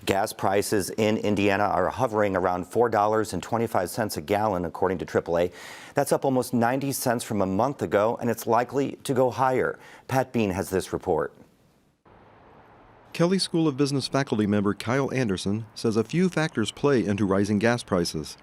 Gas prices in Indiana are hovering around $4.25 a gallon, according to AAA. That's up almost 90 cents from a month ago, and it's likely to go higher. Pat Bean has this report. Kelley School of Business faculty member Kyle Anderson says a few factors play into rising gas prices.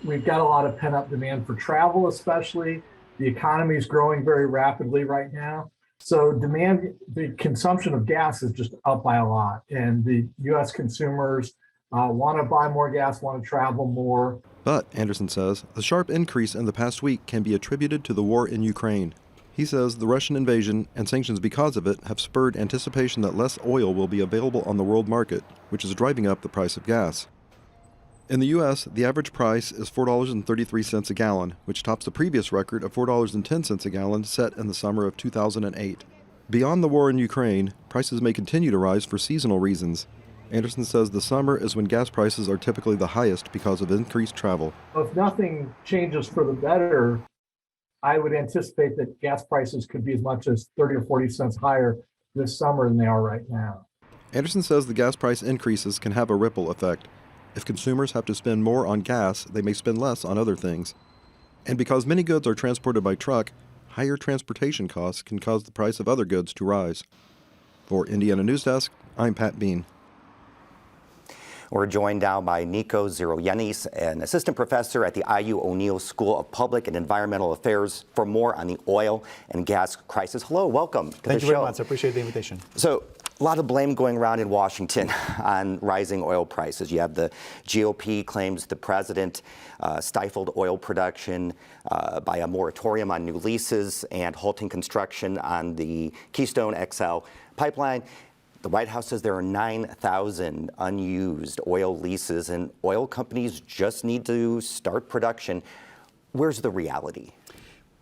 We've got a lot of pent-up demand for travel, especially. The economy is growing very rapidly right now. So the consumption of gas is just up by a lot. And the U.S. consumers want to buy more gas, want to travel more. But, Anderson says, the sharp increase in the past week can be attributed to the war in Ukraine. He says the Russian invasion and sanctions because of it have spurred anticipation that less oil will be available on the world market, which is driving up the price of gas. In the U.S., the average price is $4.33 a gallon, which tops the previous record of $4.10 a gallon set in the summer of 2008. Beyond the war in Ukraine, prices may continue to rise for seasonal reasons. Anderson says the summer is when gas prices are typically the highest because of increased travel. If nothing changes for the better, I would anticipate that gas prices could be as much as 30 or 40 cents higher this summer than they are right now. Anderson says the gas price increases can have a ripple effect. If consumers have to spend more on gas, they may spend less on other things. And because many goods are transported by truck, higher transportation costs can cause the price of other goods to rise. For Indiana News Desk, I'm Pat Bean. We're joined now by Nico Ziroyenis, an assistant professor at the IU O'Neill School of Public and Environmental Affairs, for more on the oil and gas crisis. Hello, welcome to the show. Thank you very much. I appreciate the invitation. So, a lot of blame going around in Washington on rising oil prices. You have the GOP claims the president stifled oil production by a moratorium on new leases and halting construction on the Keystone XL pipeline. The White House says there are 9,000 unused oil leases, and oil companies just need to start production. Where's the reality?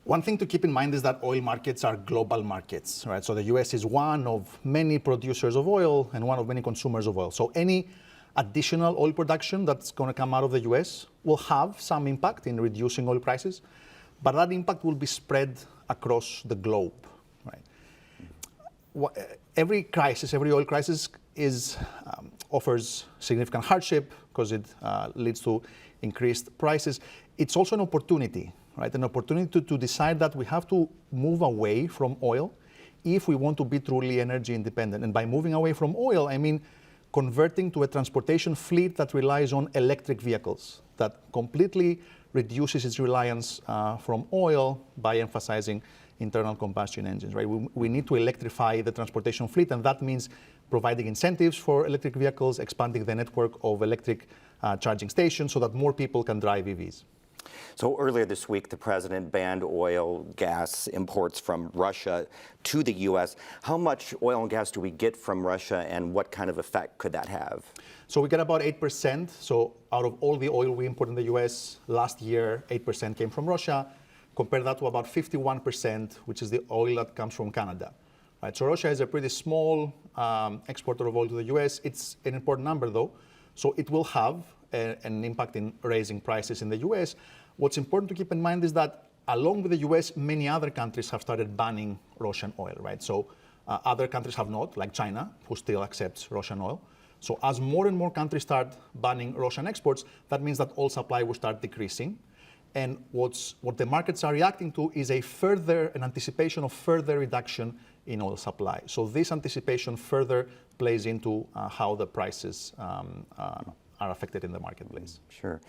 One thing to keep in mind is that oil markets are global markets, right? So the U.S. is one of many producers of oil and one of many consumers of oil. So any additional oil production that's going to come out of the U.S. will have some impact in reducing oil prices, but that impact will be spread across the globe, right? Every crisis, every oil crisis offers significant hardship because it leads to increased prices. It's also an opportunity, right? An opportunity to decide that we have to move away from oil if we want to be truly energy independent. And by moving away from oil, I mean converting to a transportation fleet that relies on electric vehicles, that completely reduces its reliance from oil by emphasizing internal combustion engines, right? We need to electrify the transportation fleet, and that means providing incentives for electric vehicles, expanding the network of electric charging stations so that more people can drive EVs. So earlier this week, the president banned oil, gas imports from Russia to the U.S. How much oil and gas do we get from Russia, and what kind of effect could that have? So we get about 8%. So out of all the oil we import in the U.S. last year, 8% came from Russia. Compare that to about 51%, which is the oil that comes from Canada. Right? So Russia is a pretty small exporter of oil to the U.S. It's an important number, though. So it will have an impact in raising prices in the U.S. What's important to keep in mind is that along with the U.S., many other countries have started banning Russian oil, right? So other countries have not, like China, who still accepts Russian oil. So as more and more countries start banning Russian exports, that means that oil supply will start decreasing. And what the markets are reacting to is an anticipation of further reduction in oil supply. So this anticipation further plays into how the prices are affected in the marketplace. Sure.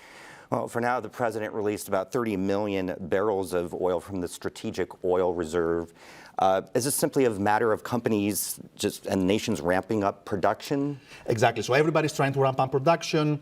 Well, for now, the president released about 30 million barrels of oil from the Strategic Oil Reserve. Is this simply a matter of companies and nations ramping up production? Exactly. So everybody's trying to ramp up production.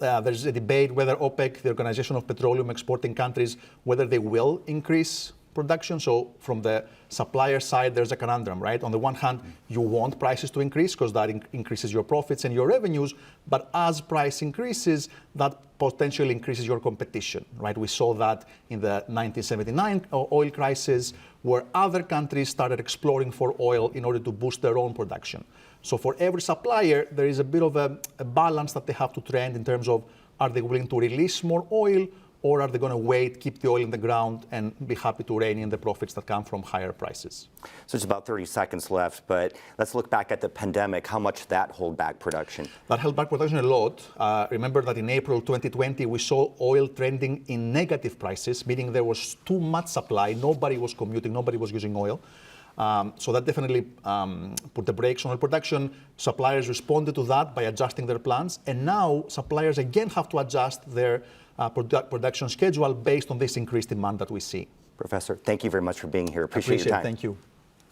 There's a debate whether OPEC, the Organization of Petroleum Exporting Countries, whether they will increase production. So from the supplier side, there's a conundrum, right? On the one hand, you want prices to increase because that increases your profits and your revenues. But as price increases, that potentially increases your competition, right? We saw that in the 1979 oil crisis, where other countries started exploring for oil in order to boost their own production. So for every supplier, there is a bit of a balance that they have to trend in terms of, are they willing to release more oil, or are they going to wait, keep the oil in the ground, and be happy to rein in the profits that come from higher prices? So it's about 30 seconds left, but let's look back at the pandemic. How much that hold back production? That held back production a lot. Remember that in April 2020, we saw oil trending in negative prices, meaning there was too much supply. Nobody was commuting, nobody was using oil. So that definitely put the brakes on oil production. Suppliers responded to that by adjusting their plans. And now suppliers again have to adjust their production schedule based on this increased demand that we see. Professor, thank you very much for being here. Appreciate your time. Thank you.